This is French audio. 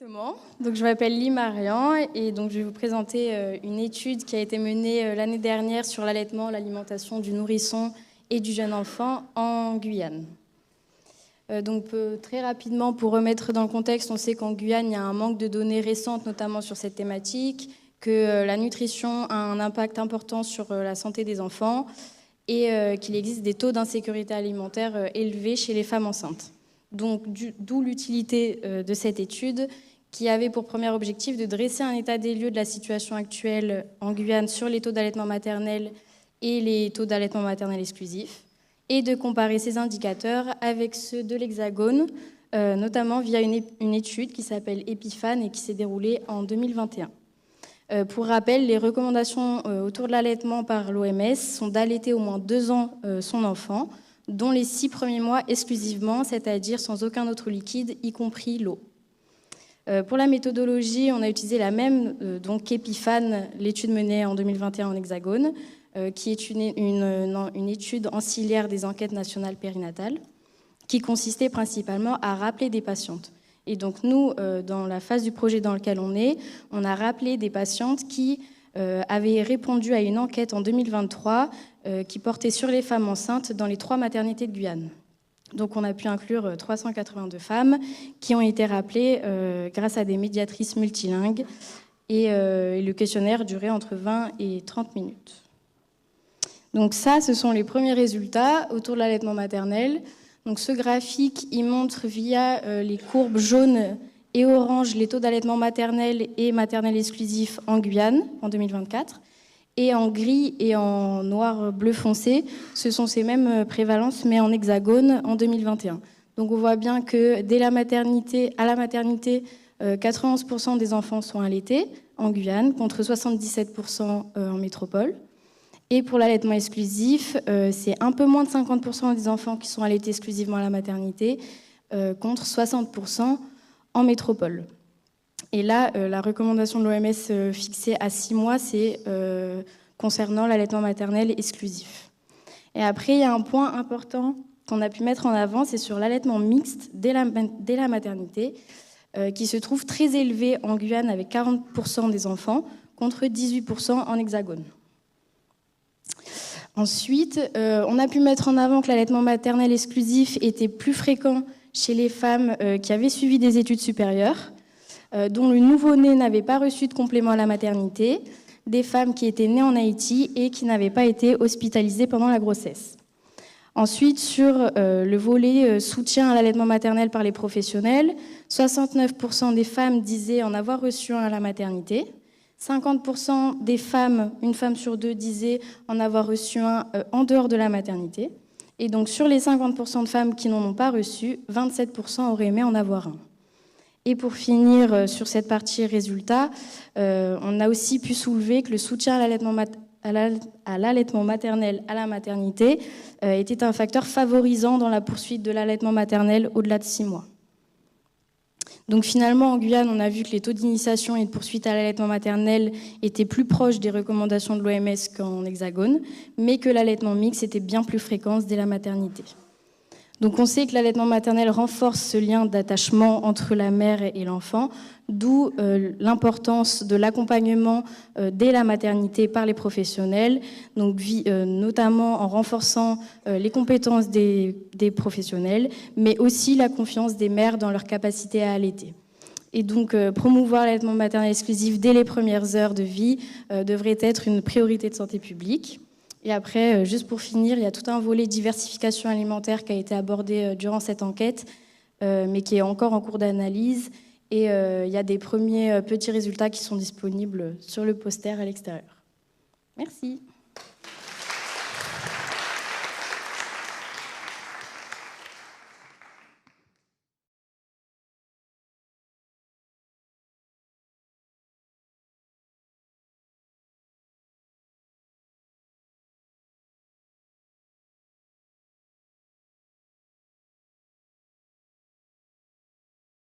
Exactement. Donc, je m'appelle Ly Marian et donc je vais vous présenter une étude qui a été menée l'année dernière sur l'allaitement, l'alimentation du nourrisson et du jeune enfant en Guyane. Très rapidement, pour remettre dans le contexte, on sait qu'en Guyane, il y a un manque de données récentes, notamment sur cette thématique, que la nutrition a un impact important sur la santé des enfants et qu'il existe des taux d'insécurité alimentaire élevés chez les femmes enceintes. Donc, d'où l'utilité de cette étude qui avait pour premier objectif de dresser un état des lieux de la situation actuelle en Guyane sur les taux d'allaitement maternel et les taux d'allaitement maternel exclusif, et de comparer ces indicateurs avec ceux de l'Hexagone, notamment via une étude qui s'appelle EpiFan et qui s'est déroulée en 2021. Pour rappel, les recommandations autour de l'allaitement par l'OMS sont d'allaiter au moins 2 ans son enfant, dont les 6 premiers mois exclusivement, c'est-à-dire sans aucun autre liquide, y compris l'eau. Pour la méthodologie, on a utilisé la même qu'EpiFan, l'étude menée en 2021 en Hexagone, qui est une étude ancillaire des enquêtes nationales périnatales, qui consistait principalement à rappeler des patientes. Et donc nous, dans la phase du projet dans lequel on a rappelé des patientes qui avaient répondu à une enquête en 2023 qui portait sur les femmes enceintes dans les 3 maternités de Guyane. Donc on a pu inclure 382 femmes qui ont été rappelées grâce à des médiatrices multilingues et le questionnaire durait entre 20 et 30 minutes. Donc ça, ce sont les premiers résultats autour de l'allaitement maternel. Donc ce graphique, il montre via les courbes jaunes et oranges les taux d'allaitement maternel et maternel exclusif en Guyane en 2024. Et en gris et en noir bleu foncé, ce sont ces mêmes prévalences, mais en hexagone en 2021. Donc on voit bien que dès la maternité, à la maternité, 91% des enfants sont allaités en Guyane, contre 77% en métropole. Et pour l'allaitement exclusif, c'est un peu moins de 50% des enfants qui sont allaités exclusivement à la maternité, contre 60% en métropole. Et là, la recommandation de l'OMS fixée à 6 mois, c'est concernant l'allaitement maternel exclusif. Et après, il y a un point important qu'on a pu mettre en avant, c'est sur l'allaitement mixte dès la maternité, qui se trouve très élevé en Guyane avec 40% des enfants, contre 18% en hexagone. Ensuite, on a pu mettre en avant que l'allaitement maternel exclusif était plus fréquent chez les femmes qui avaient suivi des études supérieures, dont le nouveau-né n'avait pas reçu de complément à la maternité, des femmes qui étaient nées en Haïti et qui n'avaient pas été hospitalisées pendant la grossesse. Ensuite, sur le volet soutien à l'allaitement maternel par les professionnels, 69% des femmes disaient en avoir reçu un à la maternité, 50% des femmes, une femme sur 2, disaient en avoir reçu un en dehors de la maternité. Et donc sur les 50% de femmes qui n'en ont pas reçu, 27% auraient aimé en avoir un. Et pour finir sur cette partie résultats, on a aussi pu soulever que le soutien à l'allaitement maternel à la maternité était un facteur favorisant dans la poursuite de l'allaitement maternel au-delà de 6 mois. Donc finalement, en Guyane, on a vu que les taux d'initiation et de poursuite à l'allaitement maternel étaient plus proches des recommandations de l'OMS qu'en Hexagone, mais que l'allaitement mixte était bien plus fréquent dès la maternité. Donc on sait que l'allaitement maternel renforce ce lien d'attachement entre la mère et l'enfant, d'où l'importance de l'accompagnement dès la maternité par les professionnels, donc notamment en renforçant les compétences des professionnels, mais aussi la confiance des mères dans leur capacité à allaiter. Et donc promouvoir l'allaitement maternel exclusif dès les premières heures de vie devrait être une priorité de santé publique. Et après, juste pour finir, il y a tout un volet diversification alimentaire qui a été abordé durant cette enquête, mais qui est encore en cours d'analyse. Et il y a des premiers petits résultats qui sont disponibles sur le poster à l'extérieur. Merci.